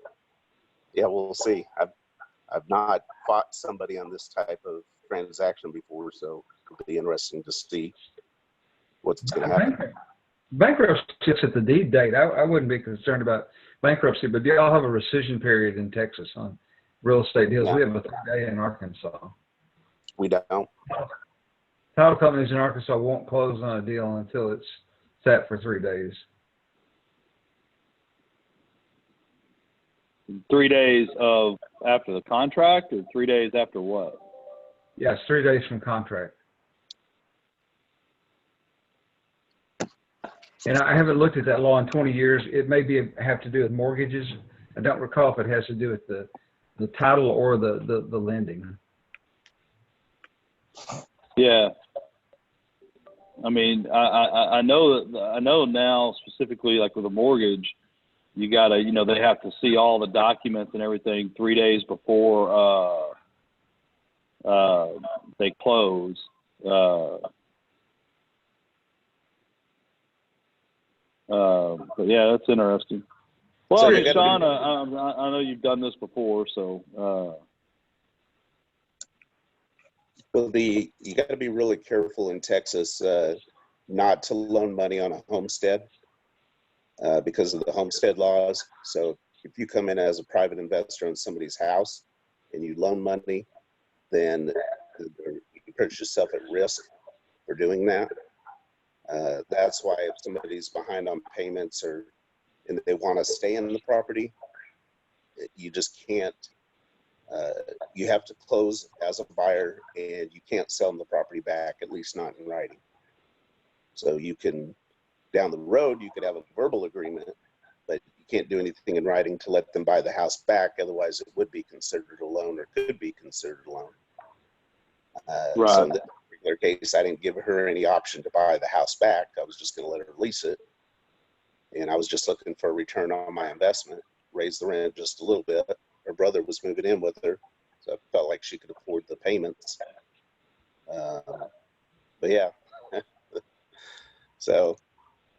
yeah, we'll see. I've not fought somebody on this type of transaction before, so it'll be interesting to see what's going to happen. Bankruptcy sits at the deed date. I wouldn't be concerned about bankruptcy, but do y'all have a rescission period in Texas on real estate deals? No. We have a 3-day in Arkansas. We don't. Title companies in Arkansas won't close on a deal until it's sat for 3 days. 3 days of after the contract, or 3 days after what? Yeah, it's 3 days from contract. And I haven't looked at that law in 20 years. It may have to do with mortgages. I don't recall if it has to do with the title or the lending. Yeah. I mean, I know now specifically, like with a mortgage, you gotta, they have to see all the documents and everything 3 days before they close. But yeah, that's interesting. Well, So Sean, I know you've done this before, so. Well, you got to be really careful in Texas not to loan money on a homestead because of the homestead laws. So if you come in as a private investor in somebody's house and you loan money, then you put yourself at risk for doing that. That's why if somebody's behind on payments and they want to stay in the property, you just can't. You have to close as a buyer, and you can't sell them the property back, at least not in writing. So you can, down the road, you could have a verbal agreement, but you can't do anything in writing to let them buy the house back. Otherwise, it would be considered a loan or could be considered a loan. So Right. in that particular case, I didn't give her any option to buy the house back. I was just going to let her lease it. And I was just looking for a return on my investment, raise the rent just a little bit. Her brother was moving in with her, so I felt like she could afford the payments. But yeah, so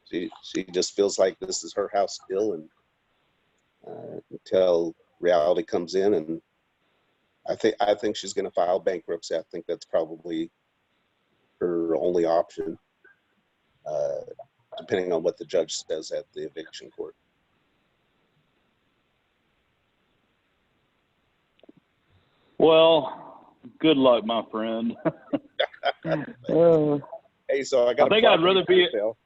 she just feels like this is her house still, and until reality comes in, and I think she's going to file bankruptcy. I think that's probably her only option, depending on what the judge says at the eviction court. Well, good luck, my friend. Hey, so I got. I think I'd rather be. Sale.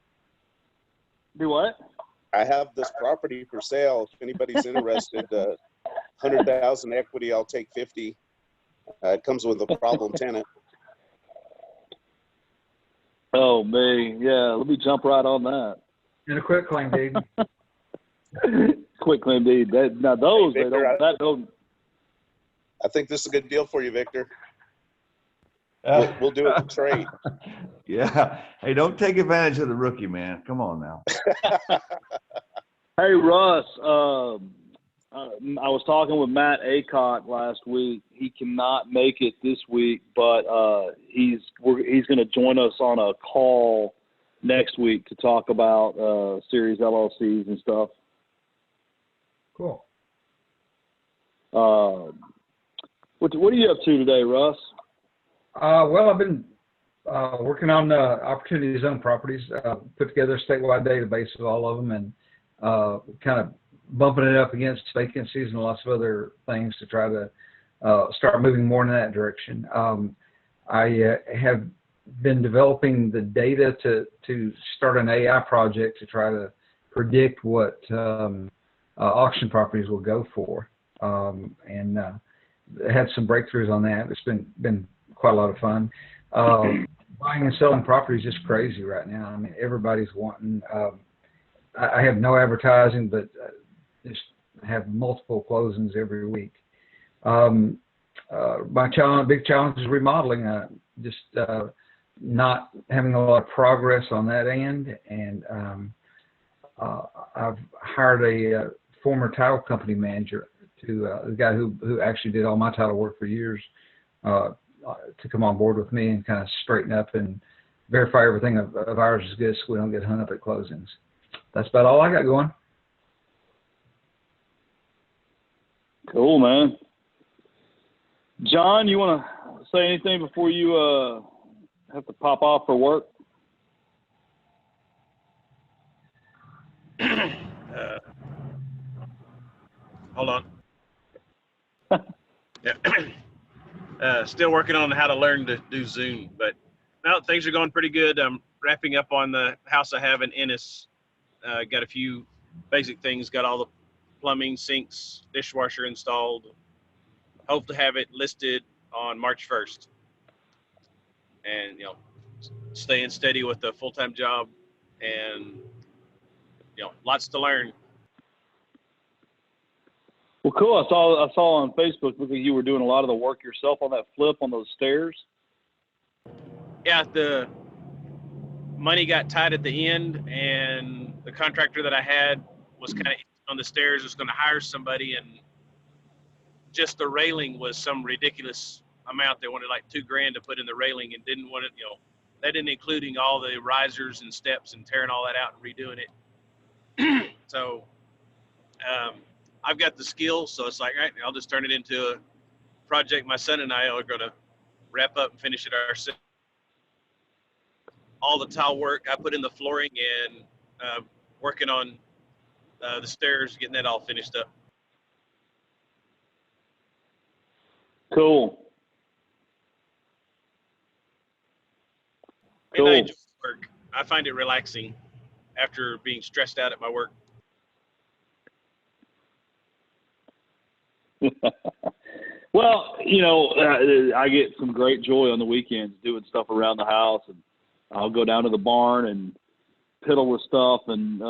Do what? I have this property for sale. If anybody's interested, 100,000 equity. I'll take 50. It comes with a problem tenant. Oh, me. Yeah, let me jump right on that. And a quick claim deed. Quick claim deed. Now those, Hey, Victor, that don't. I think this is a good deal for you, Victor. We'll do it in trade. Yeah. Hey, don't take advantage of the rookie, man. Come on now. Hey, Russ, I was talking with Matt Acock last week. He cannot make it this week, but he's going to join us on a call next week to talk about series LLCs and stuff. Cool. What are you up to today, Russ? Well, I've been working on opportunity zone properties, put together a statewide database of all of them, and kind of bumping it up against vacancies and lots of other things to try to start moving more in that direction. I have been developing the data to start an AI project to try to predict what auction properties will go for, and had some breakthroughs on that. It's been quite a lot of fun. Buying and selling property is just crazy right now. I mean, everybody's wanting. I have no advertising, but just have multiple closings every week. My big challenge is remodeling. Just not having a lot of progress on that end, and I've hired a former title company manager, the guy who actually did all my title work for years, to come on board with me and kind of straighten up and verify everything of ours is good, so we don't get hung up at closings. That's about all I got going. Cool, man. John, you want to say anything before you have to pop off for work? Hold on. Yeah. Still working on how to learn to do Zoom, but no, things are going pretty good. I'm wrapping up on the house I have in Ennis. Got a few basic things, got all the plumbing, sinks, dishwasher installed. Hope to have it listed on March 1st. And, staying steady with the full-time job and, lots to learn. Well, cool. I saw on Facebook that you were doing a lot of the work yourself on that flip on those stairs. Yeah, the money got tight at the end, and the contractor that I had was kind of on the stairs, was going to hire somebody, and just the railing was some ridiculous amount. They wanted like $2,000 to put in the railing, and didn't want it, that didn't including all the risers and steps and tearing all that out and redoing it. So I've got the skills, so it's like, all right, I'll just turn it into a project my son and I are going to wrap up and finish it ourselves. All the tile work, I put in the flooring, and working on the stairs, getting that all finished up. Cool. And I enjoy work. I find it relaxing after being stressed out at my work. Well, I get some great joy on the weekends doing stuff around the house, and I'll go down to the barn and piddle with stuff. And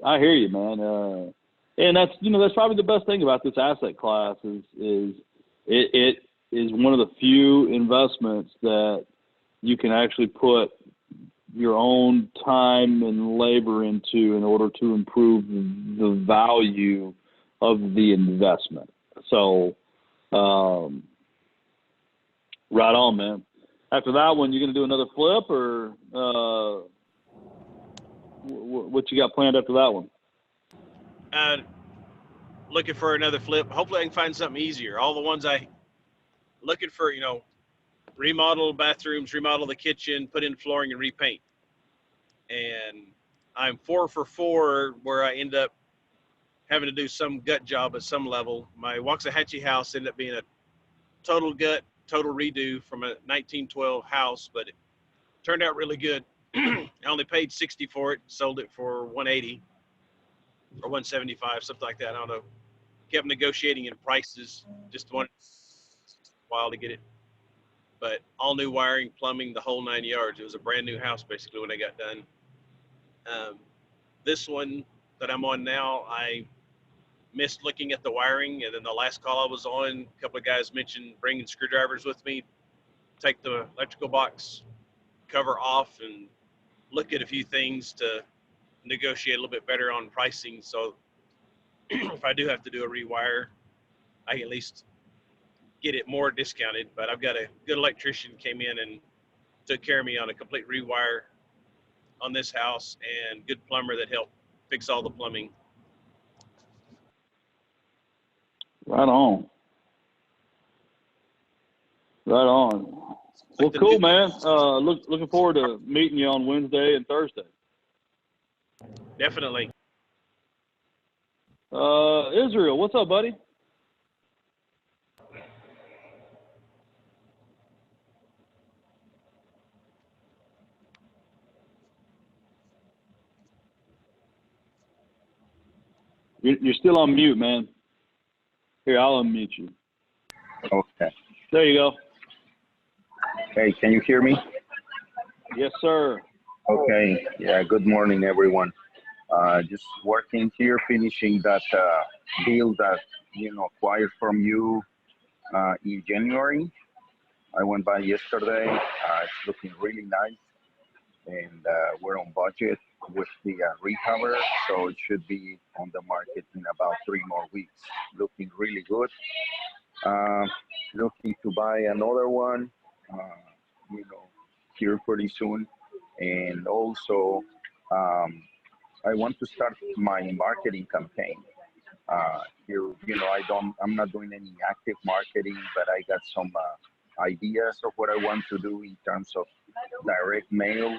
I hear you, man. And that's, you know, that's probably the best thing about this asset class is it is one of the few investments that you can actually put your own time and labor into in order to improve the value of the investment. So, right on, man. After that one, you're going to do another flip, or what you got planned after that one? Looking for another flip. Hopefully I can find something easier. All the ones looking for, you know, remodel bathrooms, remodel the kitchen, put in flooring and repaint. And I'm 4 for 4 where I end up having to do some gut job at some level. My Waxahachie house ended up being a total gut, total redo from a 1912 house, but it turned out really good. I only paid $60 for it, sold it for $180 or $175, something like that. I don't know. Kept negotiating in prices, just wanted a while to get it. But all new wiring, plumbing, the whole 9 yards. It was a brand new house basically when I got done. This one that I'm on now, I missed looking at the wiring, and then the last call I was on, a couple of guys mentioned bringing screwdrivers with me, take the electrical box cover off and look at a few things to negotiate a little bit better on pricing. So if I do have to do a rewire, I can at least get it more discounted. But I've got a good electrician came in and took care of me on a complete rewire on this house, and good plumber that helped fix all the plumbing. Right on. Right on. Well, cool, man. Looking forward to meeting you on Wednesday and Thursday. Definitely. Israel, what's up, buddy? You're still on mute, man. Here, I'll unmute you. Okay. There you go. Hey, can you hear me? Yes, sir. Okay. Yeah, good morning, everyone. Just working here, finishing that deal that, acquired from you in January. I went by yesterday. It's looking really nice. And we're on budget with the rehabber, so it should be on the market in about 3 more weeks. Looking really good. Looking to buy another one, here pretty soon. And also, I want to start my marketing campaign. I'm not doing any active marketing, but I got some ideas of what I want to do in terms of direct mail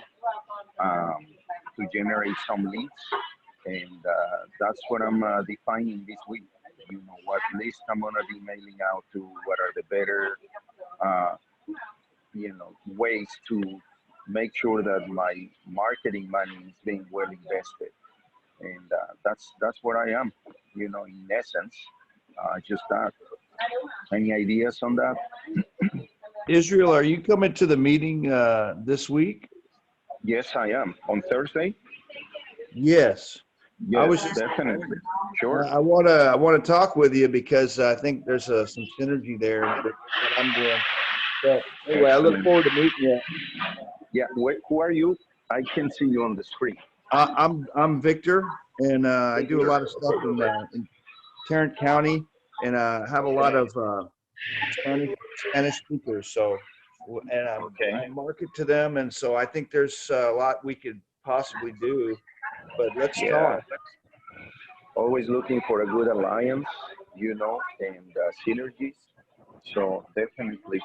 to generate some leads, and that's what I'm defining this week. What list I'm gonna be mailing out to, what are the better ways to make sure that my marketing money is being well invested. And that's what I am, in essence, just that. Any ideas on that? Israel, are you coming to the meeting this week? Yes, I am. On Thursday? Yes. Yes, I was just, definitely. Sure. I want to talk with you because I think there's some synergy there in what I'm doing. So anyway, I look forward to meeting you. Yeah. Who are you? I can see you on the screen. I'm Victor, and I do a lot of stuff in Tarrant County, and have a lot of Spanish speakers. So, and I market to them, and so I think there's a lot we could possibly do. But let's talk. Always looking for a good alliance, and synergies. So definitely,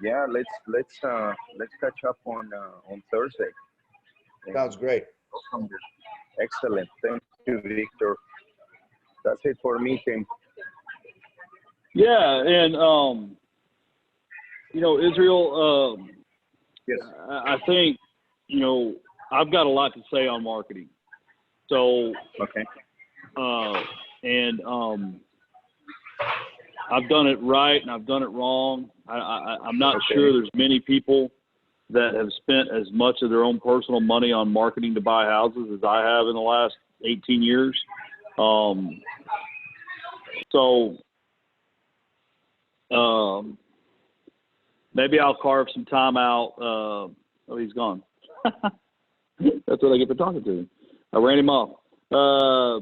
yeah. Let's catch up on Thursday. Sounds great. Excellent. Thank you, Victor. That's it for me, Tim. Yeah, and Israel. Yes. I think I've got a lot to say on marketing. So okay. I've done it right and I've done it wrong. I'm not sure there's many people that have spent as much of their own personal money on marketing to buy houses as I have in the last 18 years. Maybe I'll carve some time out. Oh, he's gone. That's what I get for talking to him. I ran him off. Well,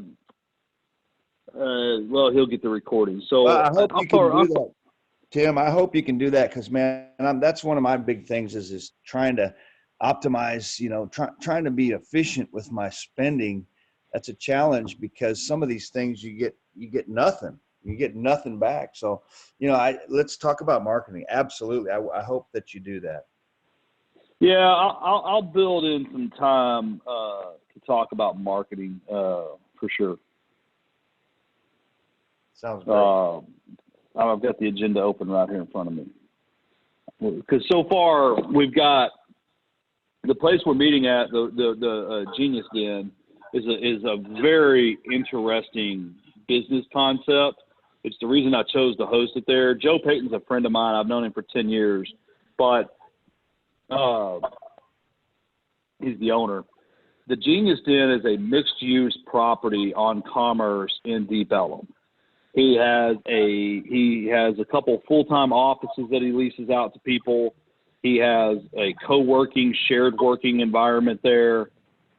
he'll get the recording. So Well, I hope you can do that, Tim. I hope you can do that because, man, that's one of my big things is trying to optimize. Trying to be efficient with my spending. That's a challenge because some of these things you get nothing. You get nothing back. So, let's talk about marketing. Absolutely. I hope that you do that. Yeah, I'll build in some time to talk about marketing for sure. Sounds great. I've got the agenda open right here in front of me. Because so far we've got the place we're meeting at, the Genius Den, is a very interesting business concept. It's the reason I chose to host it there. Joe Payton's a friend of mine. I've known him for 10 years, but he's the owner. The Genius Den is a mixed-use property on Commerce in Deep Ellum. He has a couple full-time offices that he leases out to people. He has a co-working, shared working environment there.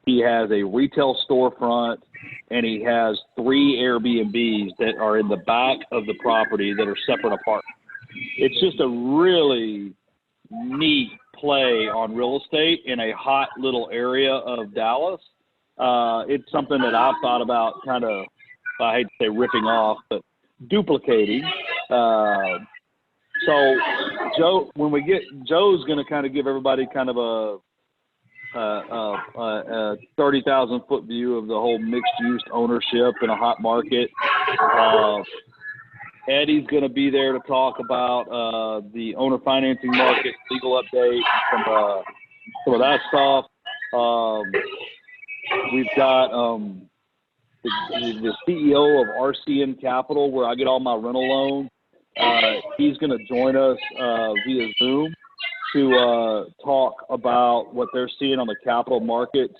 He has a retail storefront, and he has 3 Airbnbs that are in the back of the property that are separate apartments. It's just a really neat play on real estate in a hot little area of Dallas. It's something that I've thought about kind of, I hate to say ripping off, but duplicating. So Joe, Joe's going to kind of give everybody kind of a 30,000 foot view of the whole mixed use ownership in a hot market. Eddie's going to be there to talk about the owner financing market, legal update, some of that stuff. We've got the CEO of RCN Capital, where I get all my rental loans. He's going to join us via Zoom to talk about what they're seeing on the capital markets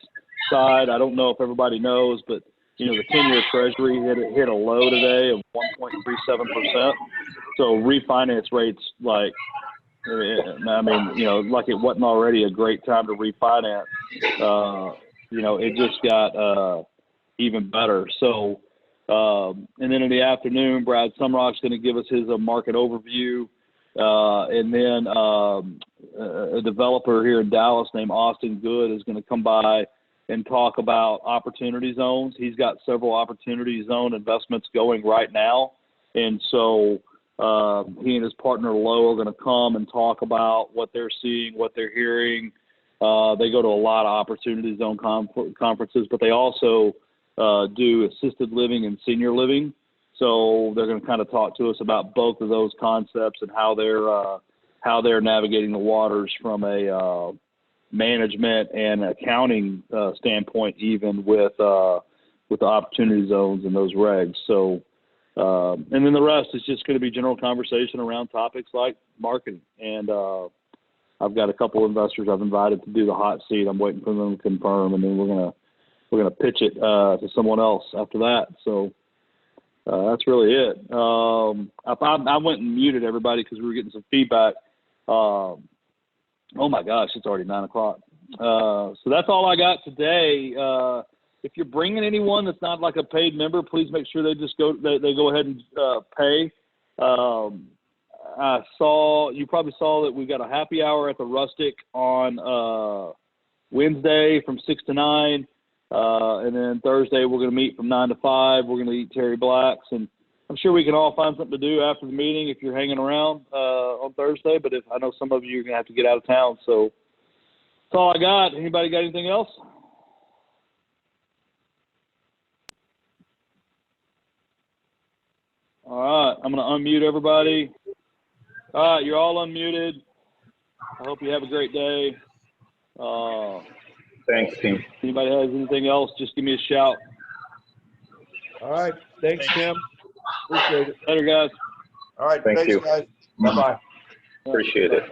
side. I don't know if everybody knows, but the 10-year Treasury hit a low today of 1.37%. So refinance rates, like it wasn't already a great time to refinance. It just got even better. So, and then in the afternoon, Brad Sumrock's going to give us his market overview. And then a developer here in Dallas named Austin Good is going to come by and talk about opportunity zones. He's got several opportunity zone investments going right now. And so he and his partner Lo are going to come and talk about what they're seeing, what they're hearing. They go to a lot of opportunity zone conferences, but they also do assisted living and senior living. So they're going to kind of talk to us about both of those concepts and how they're navigating the waters from a management and accounting standpoint, even with the opportunity zones and those regs. So, and then the rest is just going to be general conversation around topics like marketing. And I've got a couple of investors I've invited to do the hot seat. I'm waiting for them to confirm, and then we're gonna pitch it to someone else after that. So that's really it. I went and muted everybody because we were getting some feedback. Oh my gosh, it's already 9 o'clock. So that's all I got today. If you're bringing anyone that's not like a paid member, please make sure they go ahead and pay. You probably saw that we've got a happy hour at the Rustic on Wednesday from 6 to 9. And then Thursday we're going to meet from 9 to 5. We're going to eat Terry Black's, and I'm sure we can all find something to do after the meeting if you're hanging around on Thursday. But I know some of you are going to have to get out of town, so that's all I got. Anybody got anything else? All right, I'm going to unmute everybody. All right, you're all unmuted. I hope you have a great day. Thanks, Tim. Anybody has anything else, just give me a shout. All right. Thanks, Tim. Appreciate it. Later, guys. All right. Thank Thanks, you. guys. Bye-bye. Appreciate it.